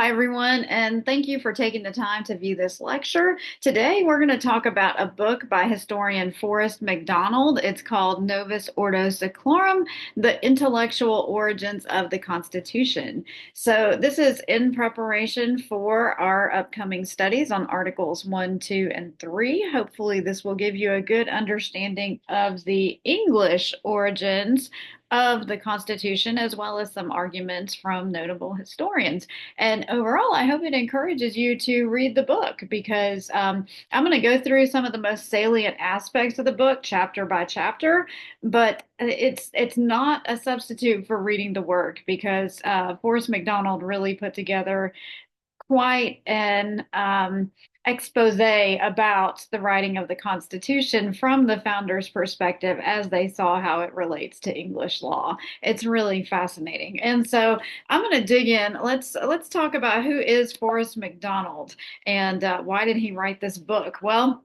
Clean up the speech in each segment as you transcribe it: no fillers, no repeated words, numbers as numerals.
Hi, everyone, and thank you for taking the time to view this lecture. Today, we're going to talk about a book by historian Forest McDonald. It's called Novus Ordo Seclorum, The Intellectual Origins of the Constitution. So this is in preparation for our upcoming studies on Articles 1, 2, and 3. Hopefully, this will give you a good understanding of the English origins of the Constitution, as well as some arguments from notable historians. And overall, I hope it encourages you to read the book because I'm going to go through some of the most salient aspects of the book, chapter by chapter, but it's not a substitute for reading the work because Forrest McDonald really put together quite an expose about the writing of the Constitution from the founders' perspective as they saw how it relates to English law. It's really fascinating. And so I'm going to dig in. Let's talk about who is Forrest McDonald and why did he write this book? Well,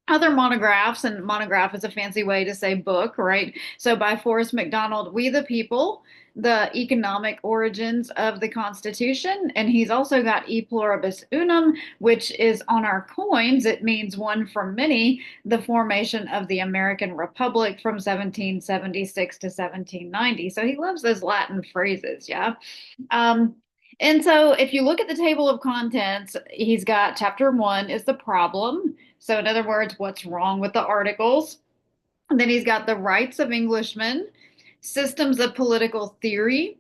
other monographs, and monograph is a fancy way to say book, right? So by Forrest McDonald, We the People, the economic origins of the Constitution. And he's also got E Pluribus Unum, which is on our coins. It means one from many, the formation of the American Republic from 1776 to 1790. So he loves those Latin phrases, yeah? Um, and so if you look at the table of contents, he's got chapter one is the problem. So in other words, what's wrong with the articles? And then he's got the rights of Englishmen, systems of political theory,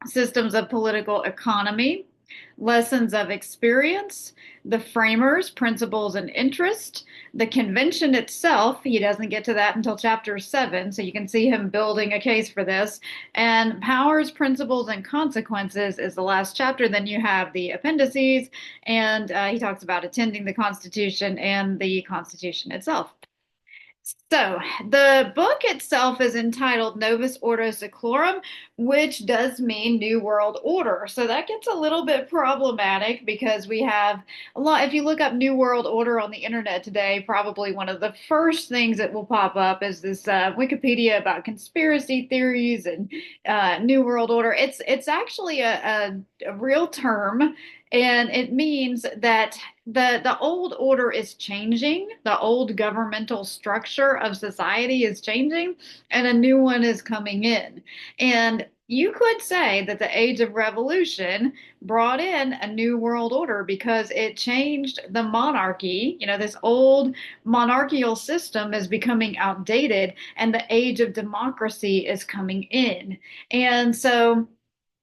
systems of political economy, lessons of experience, the framers, principles, and interest, the convention itself. He doesn't get to that until chapter 7, so you can see him building a case for this. And powers, principles, and consequences is the last chapter. Then you have the appendices, and he talks about attending the Constitution and the Constitution itself. So, the book itself is entitled Novus Ordo Seclorum, which does mean New World Order. So, that gets a little bit problematic because we have a lot. If you look up New World Order on the internet today, probably one of the first things that will pop up is this Wikipedia about conspiracy theories and New World Order. It's actually a real term, and it means that the old order is changing, the old governmental structure of society is changing, and a new one is coming in. And you could say that the Age of Revolution brought in a new world order because it changed the monarchy. You know, this old monarchical system is becoming outdated, and the age of democracy is coming in. And so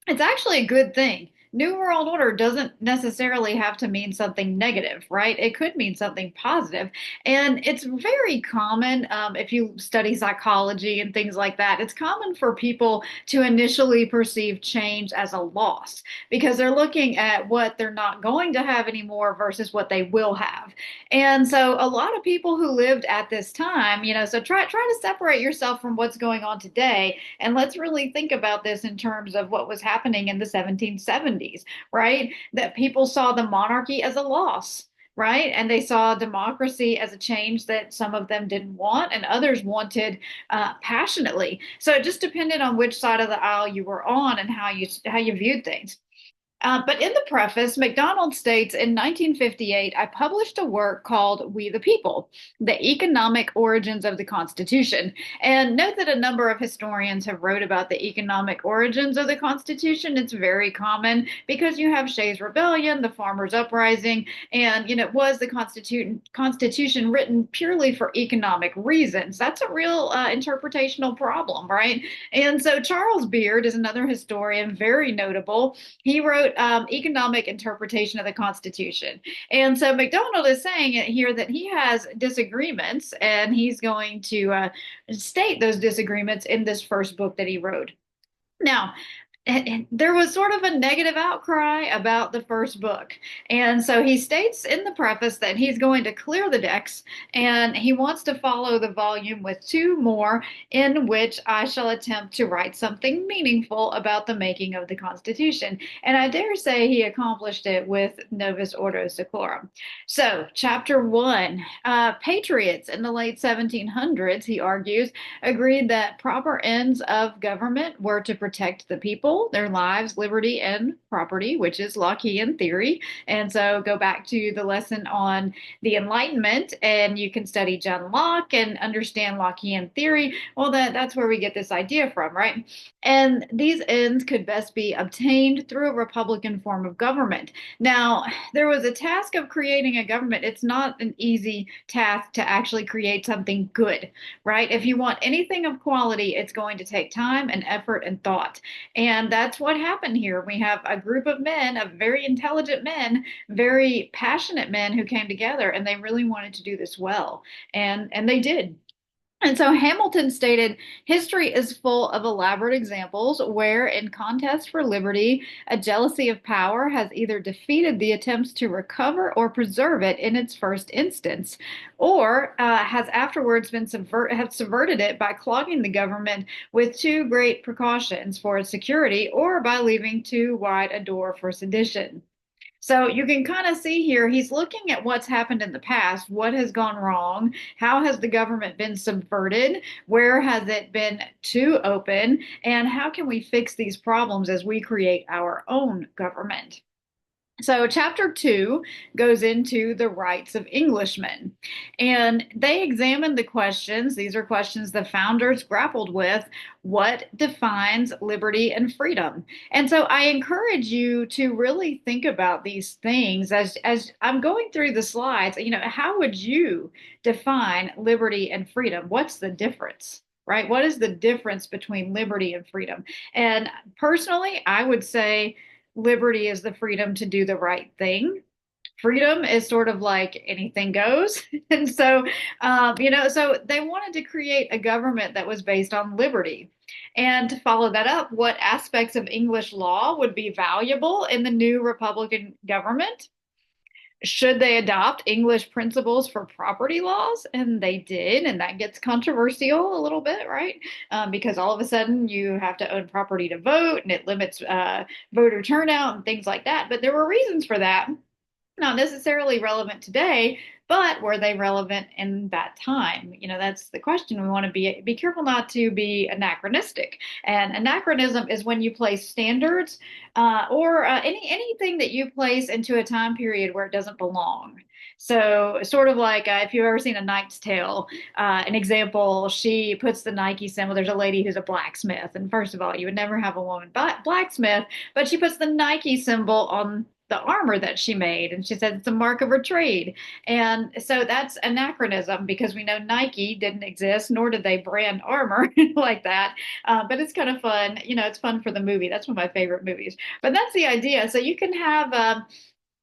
it's actually a good thing. New World Order doesn't necessarily have to mean something negative, right? It could mean something positive. And it's very common, if you study psychology and things like that, it's common for people to initially perceive change as a loss because they're looking at what they're not going to have anymore versus what they will have. And so a lot of people who lived at this time, so try to separate yourself from what's going on today. And let's really think about this in terms of what was happening in the 1770s, right? That people saw the monarchy as a loss, right? And they saw democracy as a change that some of them didn't want and others wanted passionately. So it just depended on which side of the aisle you were on and how you viewed things. But in the preface, MacDonald states in 1958, I published a work called We the People, The Economic Origins of the Constitution. And note that a number of historians have wrote about the economic origins of the Constitution. It's very common because you have Shays' Rebellion, the Farmers' Uprising, and it was the Constitution written purely for economic reasons. That's a real interpretational problem, right? And so Charles Beard is another historian, very notable. He wrote economic interpretation of the Constitution. And so MacDonald is saying here that he has disagreements, and he's going to state those disagreements in this first book that he wrote. Now, there was sort of a negative outcry about the first book. And so he states in the preface that he's going to clear the decks and he wants to follow the volume with two more in which I shall attempt to write something meaningful about the making of the Constitution. And I dare say he accomplished it with Novus Ordo Seclorum. So, chapter one, patriots in the late 1700s, he argues, agreed that proper ends of government were to protect the people people, their lives, liberty, and property, which is Lockean theory. And so go back to the lesson on the Enlightenment, and you can study John Locke and understand Lockean theory. Well, that's where we get this idea from, right? And these ends could best be obtained through a republican form of government. Now, there was a task of creating a government. It's not an easy task to actually create something good, right? If you want anything of quality, it's going to take time and effort and thought. And that's what happened here. We have a group of men, of very intelligent men, very passionate men who came together, and they really wanted to do this well. And they did. And so Hamilton stated, history is full of elaborate examples where, in contest for liberty, a jealousy of power has either defeated the attempts to recover or preserve it in its first instance, or has afterwards have subverted it by clogging the government with too great precautions for its security, or by leaving too wide a door for sedition. So you can kind of see here, he's looking at what's happened in the past, what has gone wrong, how has the government been subverted, where has it been too open, and how can we fix these problems as we create our own government. So, chapter 2 goes into the rights of Englishmen. And they examined the questions. These are questions the founders grappled with. What defines liberty and freedom? And so, I encourage you to really think about these things as I'm going through the slides. How would you define liberty and freedom? What's the difference? Right? What is the difference between liberty and freedom? And personally, I would say, liberty is the freedom to do the right thing. Freedom is sort of like anything goes. And so, so they wanted to create a government that was based on liberty. And to follow that up, what aspects of English law would be valuable in the new Republican government? Should they adopt English principles for property laws? And they did, and that gets controversial a little bit, right? Because all of a sudden you have to own property to vote, and it limits voter turnout and things like that. But there were reasons for that, not necessarily relevant today, but were they relevant in that time? That's the question. We want to be careful not to be anachronistic. And anachronism is when you place standards or anything that you place into a time period where it doesn't belong. So, sort of like if you've ever seen A Knight's Tale, an example, she puts the Nike symbol. There's a lady who's a blacksmith. And first of all, you would never have a woman blacksmith, but she puts the Nike symbol on the armor that she made. And she said it's a mark of her trade. And so that's anachronism because we know Nike didn't exist, nor did they brand armor like that. But it's kind of fun. It's fun for the movie. That's one of my favorite movies. But that's the idea. So you can have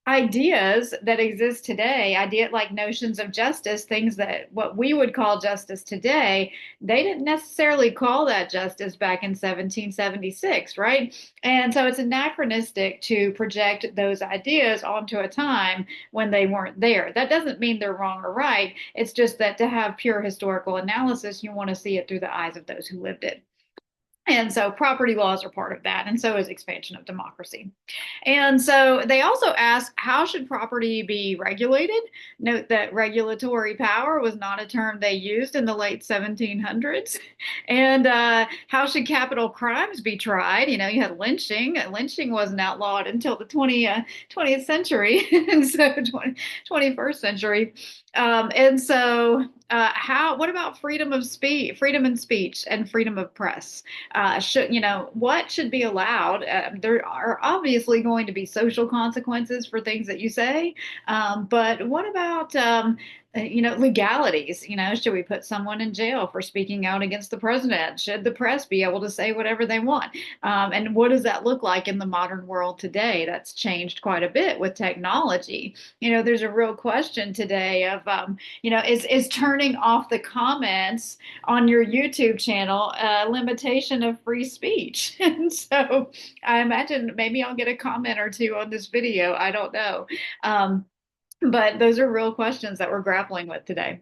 ideas that exist today, idea like notions of justice, things that what we would call justice today, they didn't necessarily call that justice back in 1776, right? And so it's anachronistic to project those ideas onto a time when they weren't there. That doesn't mean they're wrong or right. It's just that to have pure historical analysis, you want to see it through the eyes of those who lived it. And so property laws are part of that, and so is expansion of democracy. And so they also ask, how should property be regulated? Note that regulatory power was not a term they used in the late 1700s. And how should capital crimes be tried? You had lynching. Lynching wasn't outlawed until the 20th century, and so 21st century. And so what about freedom of speech, freedom in speech and freedom of press? What should be allowed? There are obviously going to be social consequences for things that you say. But what about, legalities? Should we put someone in jail for speaking out against the president? Should the press be able to say whatever they want? And what does that look like in the modern world today? That's changed quite a bit with technology. There's a real question today of, is turning off the comments on your YouTube channel a limitation of free speech? And so I imagine maybe I'll get a comment or two on this video. I don't know. But those are real questions that we're grappling with today.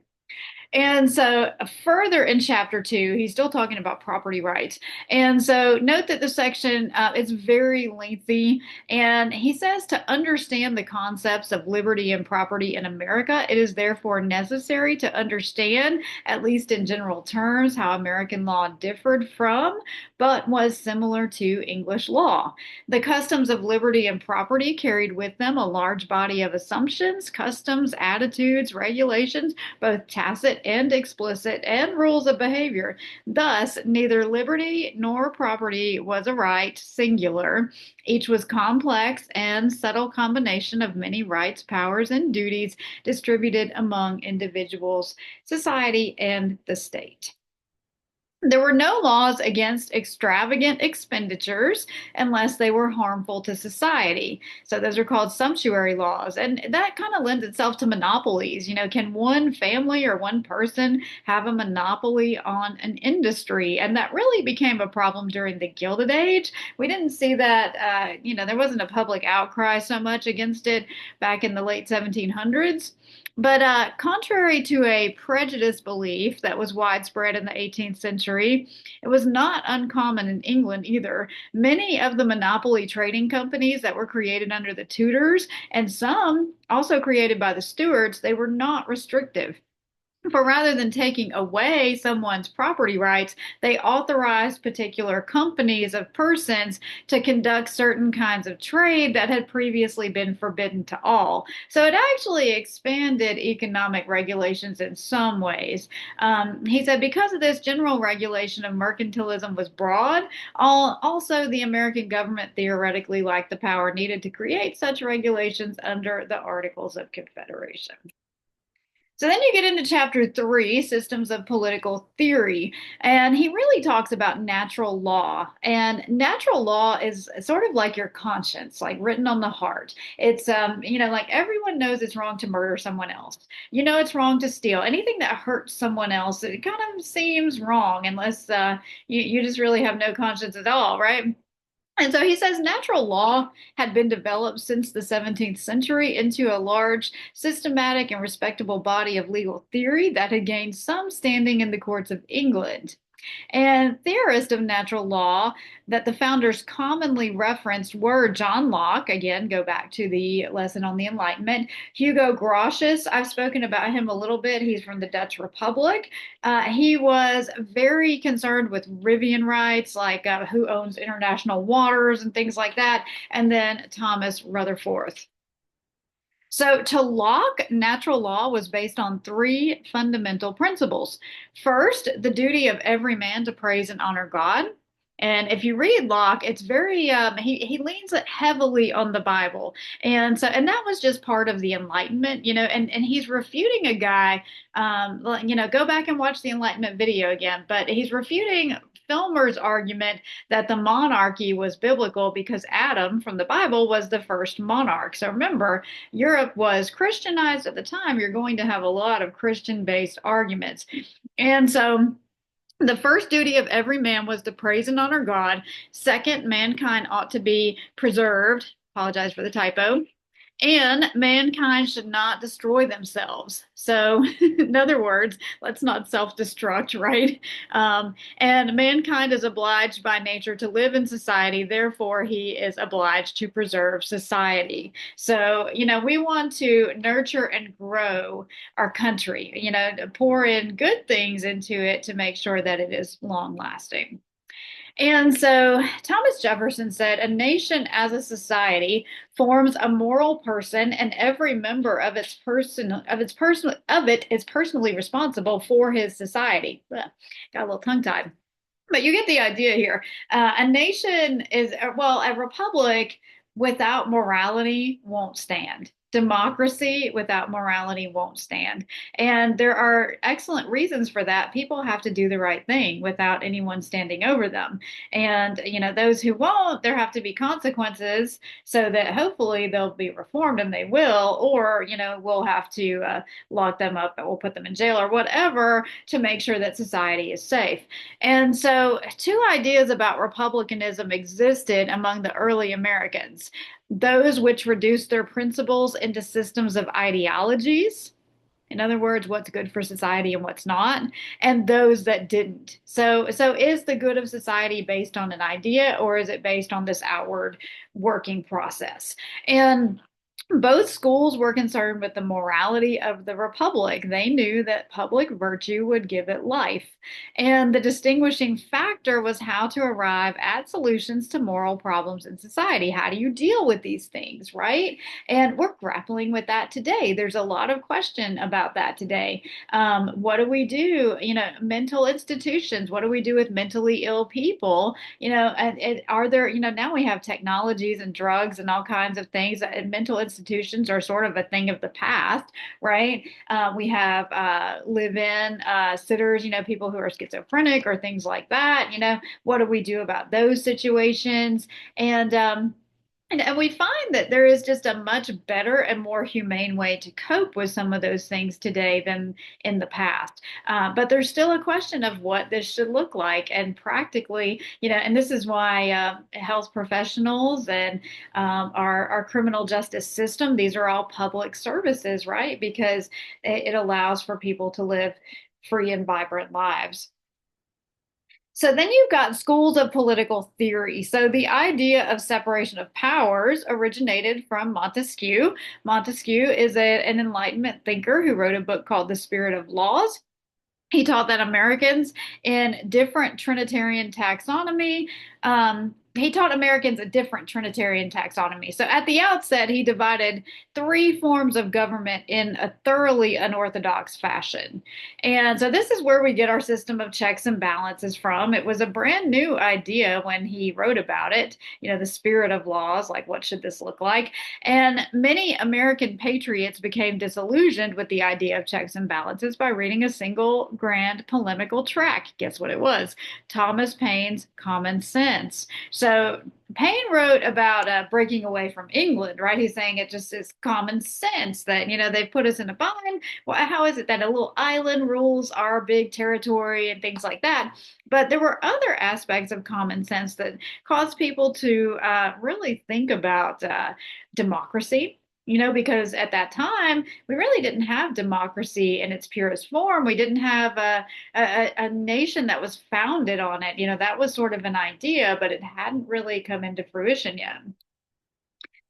And so, further in chapter two, he's still talking about property rights. And so, note that the section is very lengthy. And he says to understand the concepts of liberty and property in America, it is therefore necessary to understand, at least in general terms, how American law differed from, but was similar to English law. The customs of liberty and property carried with them a large body of assumptions, customs, attitudes, regulations, both tacit and explicit, and rules of behavior. Thus, neither liberty nor property was a right, singular. Each was complex and subtle combination of many rights, powers, and duties distributed among individuals, society, and the state. There were no laws against extravagant expenditures unless they were harmful to society. So those are called sumptuary laws. And that kind of lends itself to monopolies. Can one family or one person have a monopoly on an industry? And that really became a problem during the Gilded Age. We didn't see that, there wasn't a public outcry so much against it back in the late 1700s. But contrary to a prejudiced belief that was widespread in the 18th century, it was not uncommon in England either. Many of the monopoly trading companies that were created under the Tudors, and some also created by the Stuarts, they were not restrictive. For rather than taking away someone's property rights, they authorized particular companies of persons to conduct certain kinds of trade that had previously been forbidden to all. So it actually expanded economic regulations in some ways. He said because of this, general regulation of mercantilism was broad. Also, the American government theoretically lacked the power needed to create such regulations under the Articles of Confederation. So then you get into chapter three, systems of political theory, and he really talks about natural law. And natural law is sort of like your conscience, like written on the heart. It's, like everyone knows it's wrong to murder someone else. It's wrong to steal. Anything that hurts someone else, it kind of seems wrong unless you just really have no conscience at all, right? And so he says natural law had been developed since the 17th century into a large, systematic, and respectable body of legal theory that had gained some standing in the courts of England. And theorists of natural law that the founders commonly referenced were John Locke, again, go back to the lesson on the Enlightenment, Hugo Grotius, I've spoken about him a little bit. He's from the Dutch Republic. He was very concerned with Rivian rights, like who owns international waters and things like that. And then Thomas Rutherford. So, to Locke, natural law was based on three fundamental principles. First, the duty of every man to praise and honor God. And if you read Locke, it's very he leans heavily on the Bible, and that was just part of the Enlightenment, and he's refuting a guy, go back and watch the Enlightenment video again, but he's refuting Filmer's argument that the monarchy was biblical because Adam from the Bible was the first monarch. So remember, Europe was Christianized at the time. You're going to have a lot of Christian-based arguments. And so the first duty of every man was to praise and honor God. Second, mankind ought to be preserved. Apologize for the typo. And mankind should not destroy themselves. So, in other words, let's not self destruct, right? And mankind is obliged by nature to live in society. Therefore, he is obliged to preserve society. So, we want to nurture and grow our country, pour in good things into it to make sure that it is long lasting. And so Thomas Jefferson said, a nation as a society forms a moral person, and every member of it is personally responsible for his society. Ugh, got a little tongue-tied. But you get the idea here. A nation is, well, a republic without morality won't stand. Democracy without morality won't stand. And there are excellent reasons for that. People have to do the right thing without anyone standing over them. And, those who won't, there have to be consequences so that hopefully they'll be reformed, and they will, or, we'll have to lock them up, or we'll put them in jail or whatever to make sure that society is safe. And so, two ideas about republicanism existed among the early Americans: those which reduced their principles into systems of ideologies, In other words, what's good for society and what's not, and those that didn't. So is the good of society based on an idea, or is it based on this outward working process? And both schools were concerned with the morality of the republic. They knew that public virtue would give it life. And the distinguishing factor was how to arrive at solutions to moral problems in society. How do you deal with these things, right? And we're grappling with that today. There's a lot of question about that today. What do we do? Mental institutions. What do we do with mentally ill people? And are there, now we have technologies and drugs and all kinds of things. And mental institutions are sort of a thing of the past, right? We have live-in sitters, people who are schizophrenic or things like that. What do we do about those situations? And and we find that there is just a much better and more humane way to cope with some of those things today than in the past. But there's still a question of what this should look like. And practically, and this is why health professionals and our criminal justice system, these are all public services, right? Because it allows for people to live free and vibrant lives. So then you've got schools of political theory. So the idea of separation of powers originated from Montesquieu. Montesquieu is an Enlightenment thinker who wrote a book called The Spirit of Laws. He taught that Americans in different Trinitarian taxonomy, he taught Americans a different Trinitarian taxonomy. So at the outset, he divided three forms of government in a thoroughly unorthodox fashion. And so this is where we get our system of checks and balances from. It was a brand new idea when he wrote about it, the spirit of laws, like what should this look like? And many American patriots became disillusioned with the idea of checks and balances by reading a single grand polemical tract. Guess what it was? Thomas Paine's Common Sense. So Paine wrote about breaking away from England, right? He's saying it just is common sense that, they put us in a bind. Well, how is it that a little island rules our big territory and things like that? But there were other aspects of common sense that caused people to really think about democracy. Because at that time, we really didn't have democracy in its purest form. We didn't have a nation that was founded on it. That was sort of an idea, but it hadn't really come into fruition yet.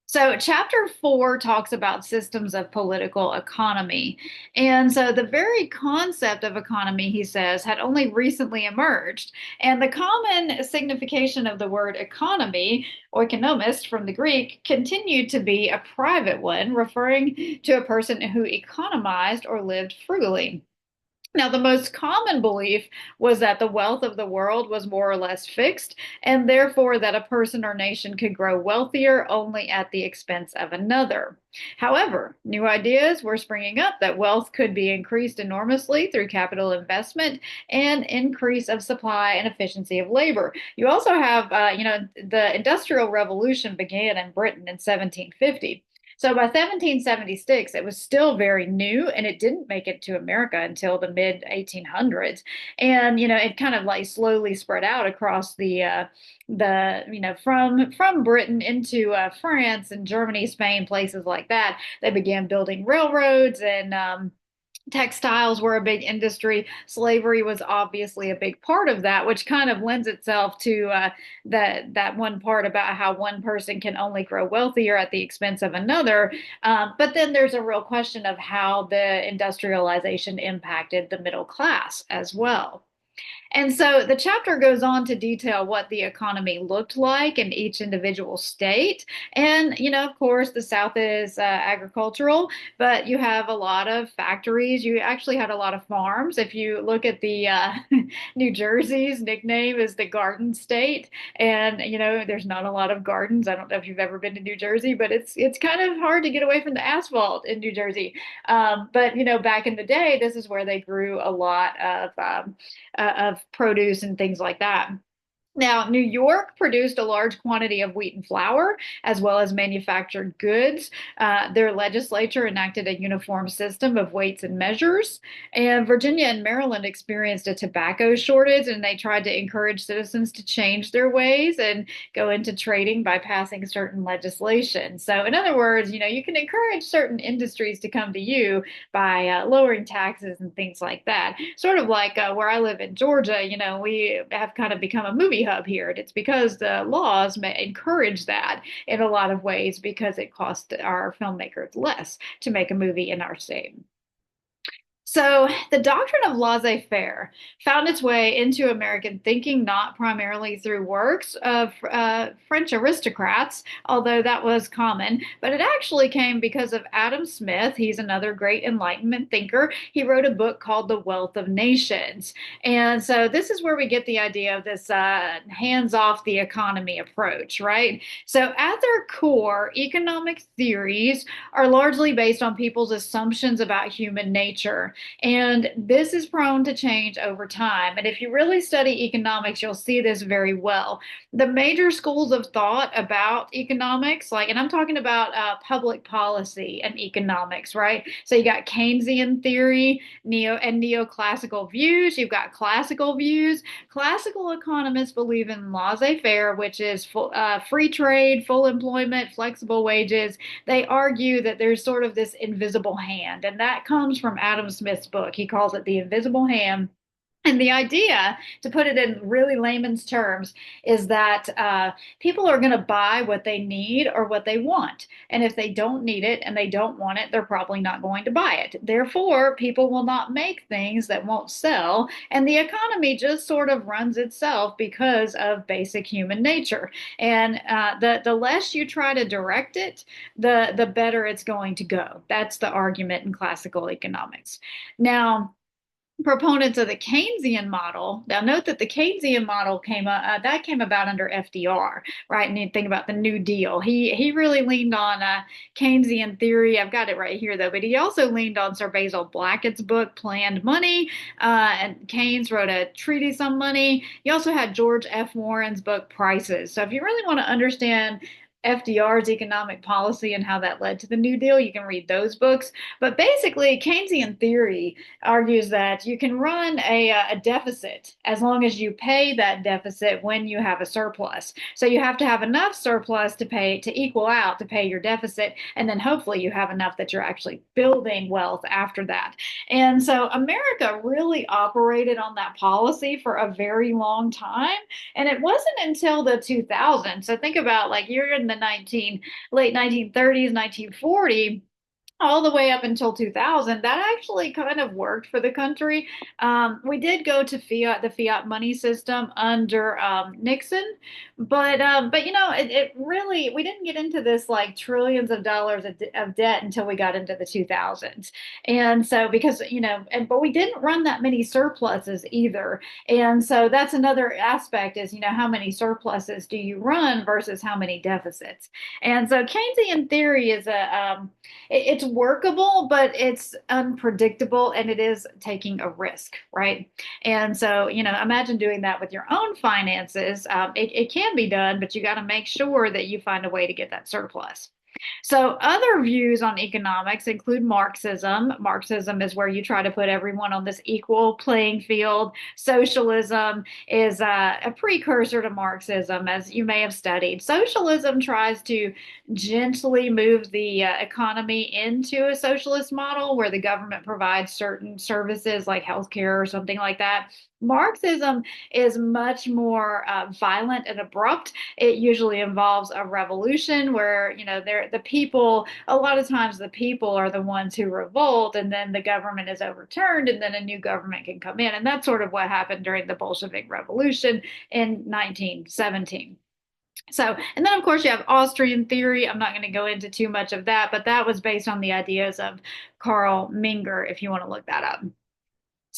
So, chapter 4 talks about systems of political economy. And so, the very concept of economy, he says, had only recently emerged. And the common signification of the word economy, oikonomist from the Greek, continued to be a private one, referring to a person who economized or lived frugally. Now, the most common belief was that the wealth of the world was more or less fixed, and therefore that a person or nation could grow wealthier only at the expense of another. However, new ideas were springing up that wealth could be increased enormously through capital investment and increase of supply and efficiency of labor. You also have, the Industrial Revolution began in Britain in 1750. So by 1776, it was still very new and it didn't make it to America until the mid 1800s. And, it kind of like slowly spread out across from Britain into France and Germany, Spain, places like that. They began building railroads and textiles were a big industry. Slavery was obviously a big part of that, which kind of lends itself to that one part about how one person can only grow wealthier at the expense of another. But then there's a real question of how the industrialization impacted the middle class as well. And so the chapter goes on to detail what the economy looked like in each individual state. And, of course, the South is agricultural, but you have a lot of factories. You actually had a lot of farms. If you look at the New Jersey's nickname is the Garden State. And, there's not a lot of gardens. I don't know if you've ever been to New Jersey, but it's kind of hard to get away from the asphalt in New Jersey. But, back in the day, this is where they grew a lot of produce and things like that. Now, New York produced a large quantity of wheat and flour, as well as manufactured goods. Their legislature enacted a uniform system of weights and measures. And Virginia and Maryland experienced a tobacco shortage, and they tried to encourage citizens to change their ways and go into trading by passing certain legislation. So, in other words, you can encourage certain industries to come to you by lowering taxes and things like that. Sort of like where I live in Georgia, we have kind of become a movie hub here. And it's because the laws may encourage that in a lot of ways because it costs our filmmakers less to make a movie in our state. So, the doctrine of laissez faire found its way into American thinking not primarily through works of French aristocrats, although that was common, but it actually came because of Adam Smith. He's another great Enlightenment thinker. He wrote a book called The Wealth of Nations. And so, this is where we get the idea of this hands off the economy approach, right? So, at their core, economic theories are largely based on people's assumptions about human nature. And this is prone to change over time. And if you really study economics, you'll see this very well. The major schools of thought about economics, and I'm talking about public policy and economics, right? So you got Keynesian theory, neoclassical views. You've got classical views. Classical economists believe in laissez-faire, which is free trade, full employment, flexible wages. They argue that there's sort of this invisible hand, and that comes from Adam Smith's book. He calls it the invisible hand. And the idea, to put it in really layman's terms, is that people are going to buy what they need or what they want. And if they don't need it and they don't want it, they're probably not going to buy it. Therefore, people will not make things that won't sell. And the economy just sort of runs itself because of basic human nature. And the less you try to direct it, the better it's going to go. That's the argument in classical economics. Now, proponents of the Keynesian model. Now, note that the Keynesian model came about under FDR, right? And you think about the New Deal. He really leaned on Keynesian theory. I've got it right here though, but he also leaned on Sir Basil Blackett's book Planned Money, and Keynes wrote a treatise on money. You also had George F. Warren's book Prices. So if you really want to understand FDR's economic policy and how that led to the New Deal, you can read those books. But basically, Keynesian theory argues that you can run a deficit as long as you pay that deficit when you have a surplus. So you have to have enough surplus to equal out to pay your deficit, and then hopefully you have enough that you're actually building wealth after that. And so America really operated on that policy for a very long time, and it wasn't until the 2000s. So think about like you're in the late 1930s, 1940, all the way up until 2000, that actually kind of worked for the country. We did go to the fiat money system under Nixon, but it really we didn't get into this like trillions of dollars of debt until we got into the 2000s, and so because but we didn't run that many surpluses either, and so that's another aspect is how many surpluses do you run versus how many deficits, and so Keynesian theory is it's workable, but it's unpredictable and it is taking a risk, right? And so, imagine doing that with your own finances. It can be done, but you got to make sure that you find a way to get that surplus. So, other views on economics include Marxism. Marxism is where you try to put everyone on this equal playing field. Socialism is a precursor to Marxism, as you may have studied. Socialism tries to gently move the economy into a socialist model where the government provides certain services like healthcare or something like that. Marxism is much more violent and abrupt. It usually involves a revolution where, the people, a lot of times the people are the ones who revolt and then the government is overturned and then a new government can come in. And that's sort of what happened during the Bolshevik Revolution in 1917. So, and then of course you have Austrian theory. I'm not going to go into too much of that, but that was based on the ideas of Karl Menger, if you want to look that up.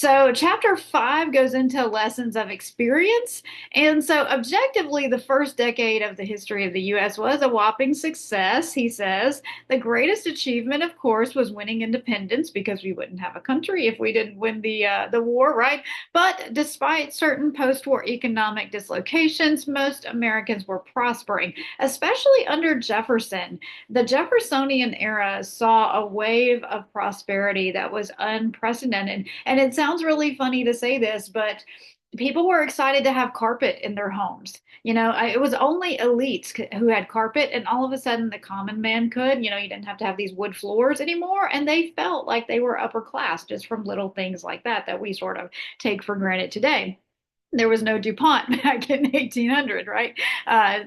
So, chapter 5 goes into lessons of experience. And so, objectively, the first decade of the history of the U.S. was a whopping success, he says. The greatest achievement, of course, was winning independence because we wouldn't have a country if we didn't win the war, right? But despite certain post-war economic dislocations, most Americans were prospering, especially under Jefferson. The Jeffersonian era saw a wave of prosperity that was unprecedented. And it sounds really funny to say this, but people were excited to have carpet in their homes. It was only elites who had carpet, and all of a sudden the common man could. You didn't have to have these wood floors anymore, and they felt like they were upper class just from little things like that we sort of take for granted today. There was no DuPont back in 1800, right?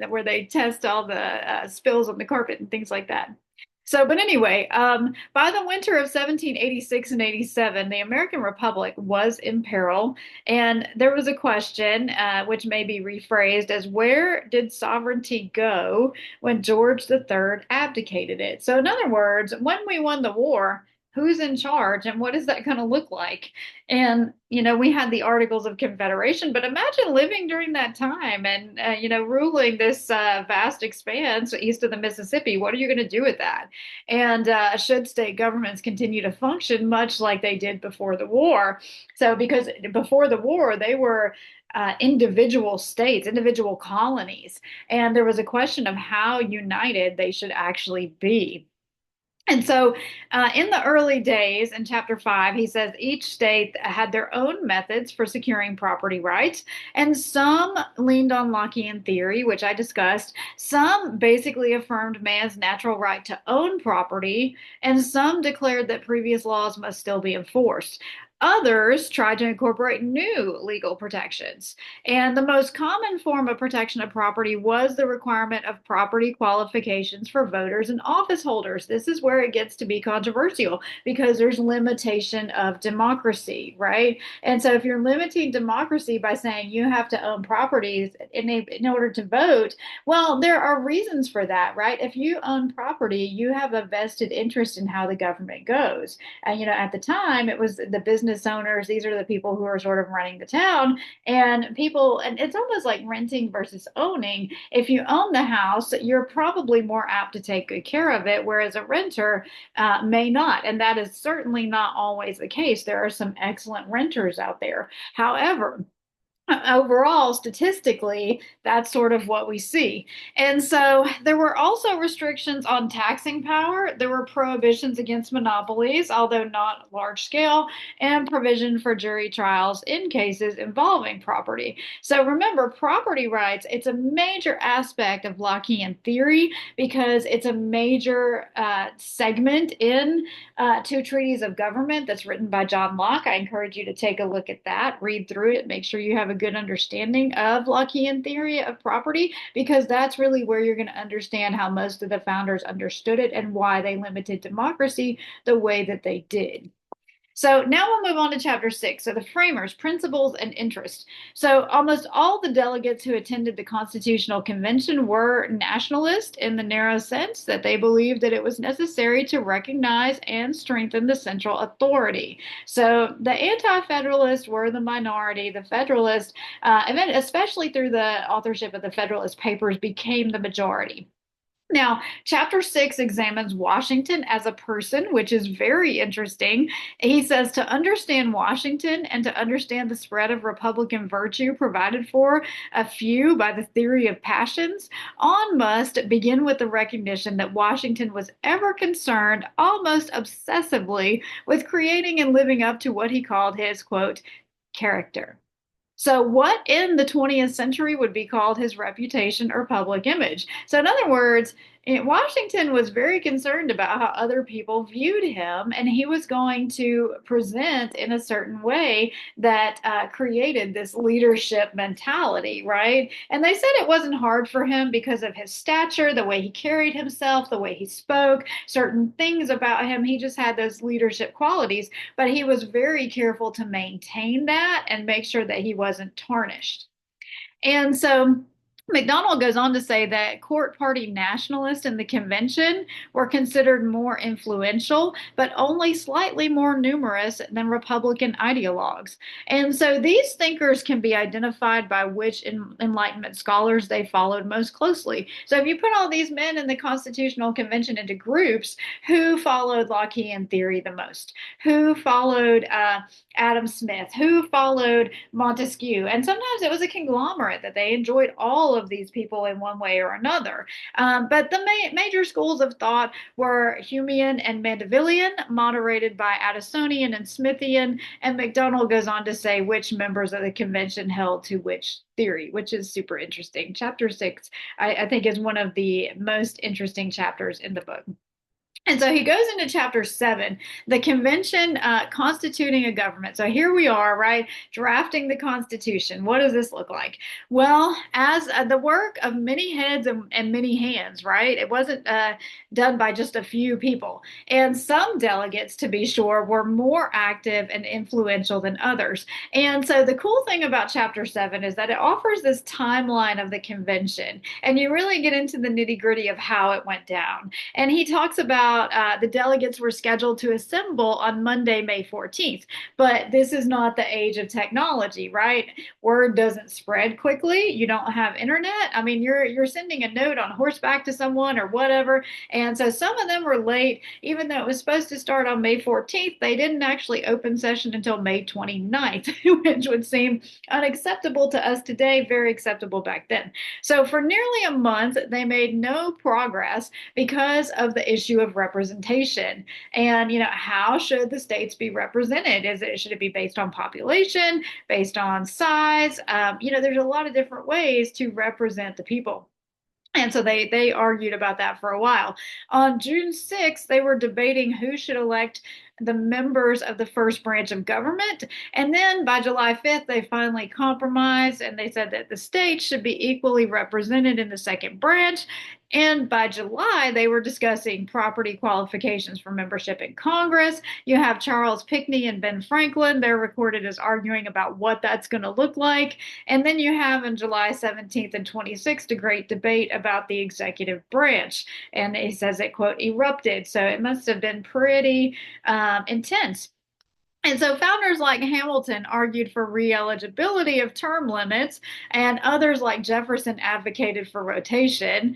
Where they test all the spills on the carpet and things like that. So, but anyway, by the winter of 1786 and 87, the American Republic was in peril, and there was a question, which may be rephrased as where did sovereignty go when George III abdicated it? So, in other words, when we won the war, who's in charge and what is that going to look like? And, we had the Articles of Confederation, but imagine living during that time and, ruling this vast expanse east of the Mississippi. What are you going to do with that? And should state governments continue to function much like they did before the war? So, because before the war, they were individual states, individual colonies, and there was a question of how united they should actually be. And so, in the early days, in chapter 5, he says each state had their own methods for securing property rights, and some leaned on Lockean theory, which I discussed. Some basically affirmed man's natural right to own property, and some declared that previous laws must still be enforced. Others tried to incorporate new legal protections. And the most common form of protection of property was the requirement of property qualifications for voters and office holders. This is where it gets to be controversial because there's limitation of democracy, right? And so if you're limiting democracy by saying you have to own properties in order to vote, well, there are reasons for that, right? If you own property, you have a vested interest in how the government goes. And, at the time, it was the business owners. These are the people who are sort of running the town. And it's almost like renting versus owning. If you own the house, you're probably more apt to take good care of it, whereas a renter may not. And that is certainly not always the case. There are some excellent renters out there. However, overall, statistically, that's sort of what we see. And so there were also restrictions on taxing power. There were prohibitions against monopolies, although not large scale, and provision for jury trials in cases involving property. So remember, property rights, it's a major aspect of Lockean theory because it's a major segment in Two Treaties of Government that's written by John Locke. I encourage you to take a look at that, read through it, make sure you have a good understanding of Lockean theory of property, because that's really where you're going to understand how most of the founders understood it and why they limited democracy the way that they did. So now we'll move on to chapter 6. So the framers, principles, and interests. So almost all the delegates who attended the Constitutional Convention were nationalist in the narrow sense that they believed that it was necessary to recognize and strengthen the central authority. So the anti-federalists were the minority. The federalists, especially through the authorship of the Federalist Papers, became the majority. Now, chapter 6 examines Washington as a person, which is very interesting. He says to understand Washington and to understand the spread of Republican virtue provided for a few by the theory of passions, on must begin with the recognition that Washington was ever concerned, almost obsessively, with creating and living up to what he called his, quote, character. So, what in the 20th century would be called his reputation or public image? So, in other words, Washington was very concerned about how other people viewed him, and he was going to present in a certain way that created this leadership mentality, right? And they said it wasn't hard for him because of his stature, the way he carried himself, the way he spoke, certain things about him. He just had those leadership qualities, but he was very careful to maintain that and make sure that he wasn't tarnished. And so McDonald goes on to say that court party nationalists in the convention were considered more influential, but only slightly more numerous than Republican ideologues. And so these thinkers can be identified by which Enlightenment scholars they followed most closely. So if you put all these men in the Constitutional Convention into groups, who followed Lockean theory the most? Who followed Adam Smith? Who followed Montesquieu? And sometimes it was a conglomerate that they enjoyed all of these people in one way or another. But the major schools of thought were Humean and Mandevillean, moderated by Addisonian and Smithian, and McDonald goes on to say which members of the convention held to which theory, which is super interesting. Chapter 6, I think, is one of the most interesting chapters in the book. And so he goes into chapter 7, the convention constituting a government. So here we are, right? Drafting the Constitution. What does this look like? Well, as the work of many heads and many hands, right? It wasn't done by just a few people. And some delegates, to be sure, were more active and influential than others. And so the cool thing about chapter 7 is that it offers this timeline of the convention. And you really get into the nitty gritty of how it went down. And he talks about the delegates were scheduled to assemble on Monday, May 14th. But this is not the age of technology, right? Word doesn't spread quickly. You don't have internet. I mean, you're sending a note on horseback to someone or whatever. And so some of them were late, even though it was supposed to start on May 14th. They didn't actually open session until May 29th, which would seem unacceptable to us today, very acceptable back then. So for nearly a month, they made no progress because of the issue of representation. And, how should the states be represented? Should it be based on population, based on size? There's a lot of different ways to represent the people. And so they argued about that for a while. On June 6th, they were debating who should elect the members of the first branch of government. And then by July 5th, they finally compromised and they said that the states should be equally represented in the second branch. And by July, they were discussing property qualifications for membership in Congress. You have Charles Pinckney and Ben Franklin. They're recorded as arguing about what that's going to look like. And then you have on July 17th and 26th a great debate about the executive branch. And he says it, quote, erupted. So it must have been pretty intense. And so founders like Hamilton argued for re-eligibility of term limits, and others like Jefferson advocated for rotation.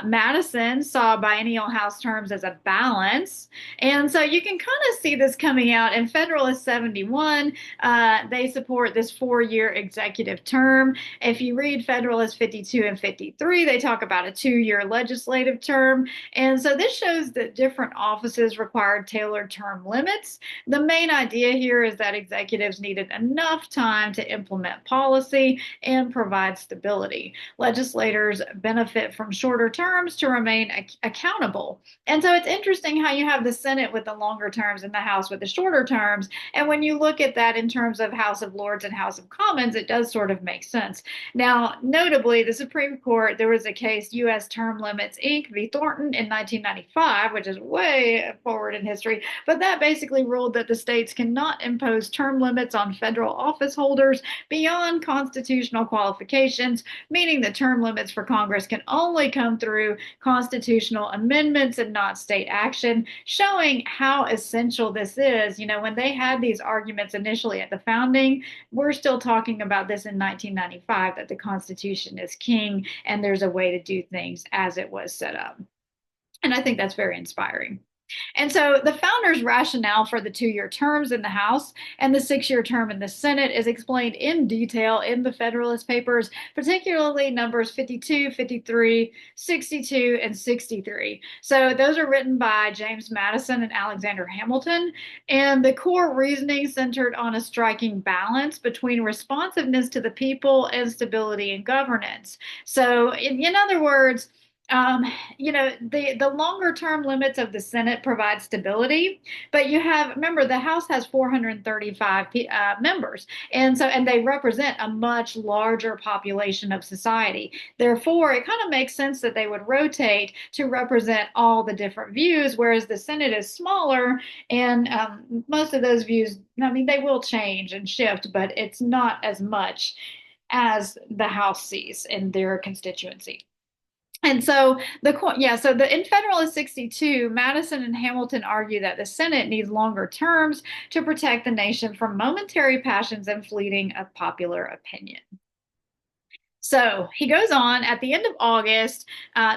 Madison saw biennial House terms as a balance. And so you can kind of see this coming out in Federalist 71. They support this 4-year executive term. If you read Federalist 52 and 53, they talk about a 2-year legislative term. And so this shows that different offices required tailored term limits. The main idea here is that executives needed enough time to implement policy and provide stability. Legislators benefit from shorter terms to remain accountable. And so it's interesting how you have the Senate with the longer terms and the House with the shorter terms. And when you look at that in terms of House of Lords and House of Commons, it does sort of make sense. Now, notably, the Supreme Court, there was a case, U.S. Term Limits, Inc. v. Thornton in 1995, which is way forward in history, but that basically ruled that the states cannot impose term limits on federal office holders beyond constitutional qualifications, meaning that term limits for Congress can only come through constitutional amendments and not state action, showing how essential this is. When they had these arguments initially at the founding, we're still talking about this in 1995, that the Constitution is king and there's a way to do things as it was set up. And I think that's very inspiring. And so the founders' rationale for the 2-year terms in the House and the 6-year term in the Senate is explained in detail in the Federalist Papers, particularly numbers 52, 53, 62, and 63. So those are written by James Madison and Alexander Hamilton. And the core reasoning centered on a striking balance between responsiveness to the people and stability in governance. So in other words, the longer term limits of the Senate provide stability, but remember, the House has 435 members, and they represent a much larger population of society. Therefore, it kind of makes sense that they would rotate to represent all the different views, whereas the Senate is smaller, and most of those views, they will change and shift, but it's not as much. as the House seats in their constituency. And so in Federalist 62, Madison and Hamilton argue that the Senate needs longer terms to protect the nation from momentary passions and fleeting of popular opinion. So he goes on. At the end of August,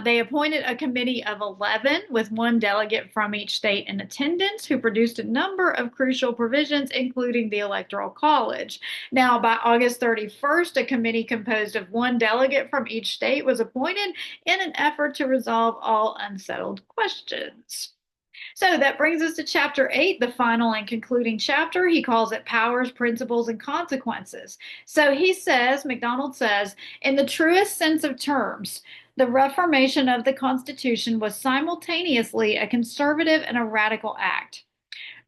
they appointed a committee of 11 with one delegate from each state in attendance who produced a number of crucial provisions, including the Electoral College. Now, by August 31st, a committee composed of one delegate from each state was appointed in an effort to resolve all unsettled questions. So that brings us to chapter 8, the final and concluding chapter. He calls it Powers, Principles, and Consequences. So he says, McDonald says, in the truest sense of terms, the reformation of the Constitution was simultaneously a conservative and a radical act,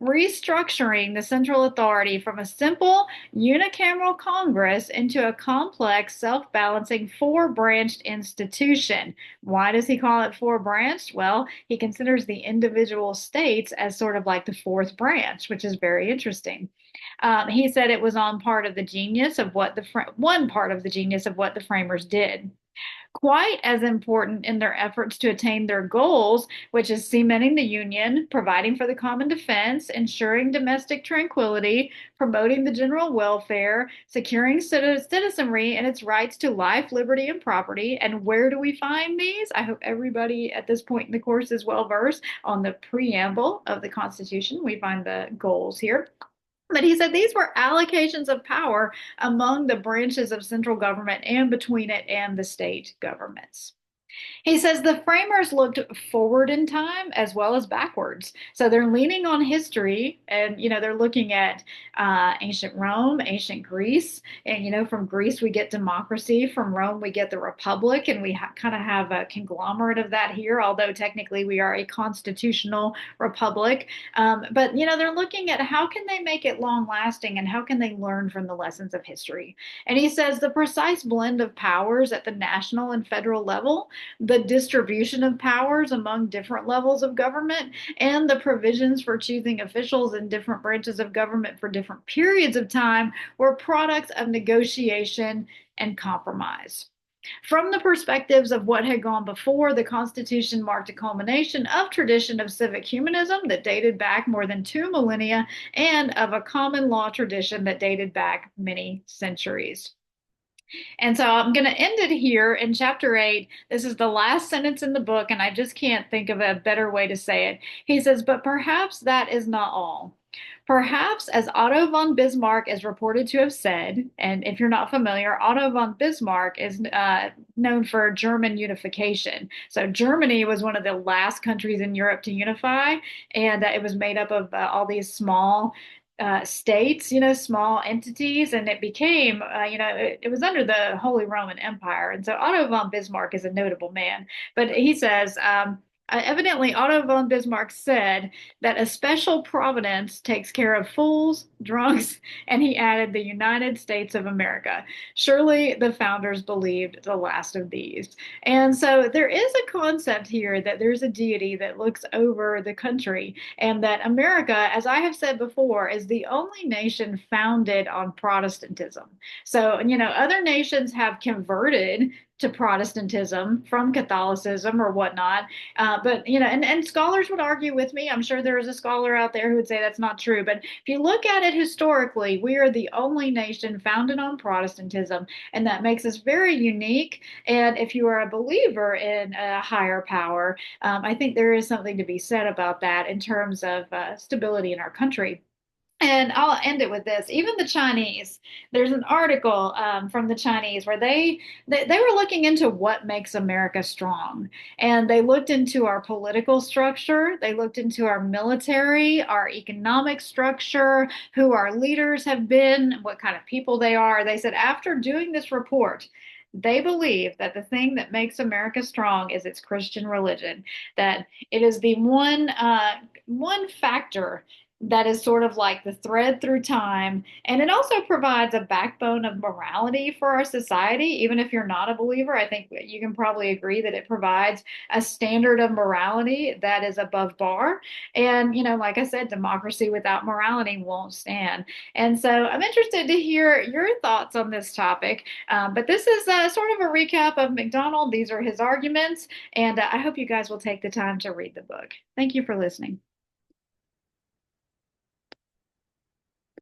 restructuring the central authority from a simple unicameral Congress into a complex, self-balancing, four-branched institution. Why does he call it four-branched? Well, he considers the individual states as sort of like the fourth branch, which is very interesting. He said it was on part of the genius of what one part of the genius of what the framers did. Quite as important in their efforts to attain their goals, which is cementing the Union, providing for the common defense, ensuring domestic tranquility, promoting the general welfare, securing citizenry and its rights to life, liberty, and property. And where do we find these? I hope everybody at this point in the course is well versed on the preamble of the Constitution. We find the goals here. But he said these were allocations of power among the branches of central government and between it and the state governments. He says the framers looked forward in time as well as backwards. So they're leaning on history and, they're looking at ancient Rome, ancient Greece. And, from Greece, we get democracy. From Rome, we get the Republic. And we kind of have a conglomerate of that here, although technically we are a constitutional republic. But, they're looking at how can they make it long lasting and how can they learn from the lessons of history. And he says the precise blend of powers at the national and federal level, the distribution of powers among different levels of government, and the provisions for choosing officials in different branches of government for different periods of time were products of negotiation and compromise. From the perspectives of what had gone before, the Constitution marked a culmination of tradition of civic humanism that dated back more than 2 millennia and of a common law tradition that dated back many centuries. And so I'm going to end it here in chapter 8. This is the last sentence in the book, and I just can't think of a better way to say it. He says, but perhaps that is not all. Perhaps, as Otto von Bismarck is reported to have said, and if you're not familiar, Otto von Bismarck is known for German unification. So Germany was one of the last countries in Europe to unify, and it was made up of all these small states, small entities, and it became, it was under the Holy Roman Empire. And so Otto von Bismarck is a notable man. But he says, evidently, Otto von Bismarck said that a special providence takes care of fools, drunks, and he added the United States of America. Surely the founders believed the last of these. And so there is a concept here that there's a deity that looks over the country, and that America, as I have said before, is the only nation founded on Protestantism. So, other nations have converted to Protestantism from Catholicism or whatnot. But, and scholars would argue with me. I'm sure there is a scholar out there who would say that's not true. But if you look at it historically, we are the only nation founded on Protestantism, and that makes us very unique. And if you are a believer in a higher power, I think there is something to be said about that in terms of stability in our country. And I'll end it with this. Even the Chinese, there's an article from the Chinese where they were looking into what makes America strong. And they looked into our political structure, they looked into our military, our economic structure, who our leaders have been, what kind of people they are. They said after doing this report, they believe that the thing that makes America strong is its Christian religion, that it is the one factor that is sort of like the thread through time. And it also provides a backbone of morality for our society. Even if you're not a believer, I think you can probably agree that it provides a standard of morality that is above bar. And, like I said, democracy without morality won't stand. And so I'm interested to hear your thoughts on this topic. But this is sort of a recap of McDonald. These are his arguments. And I hope you guys will take the time to read the book. Thank you for listening.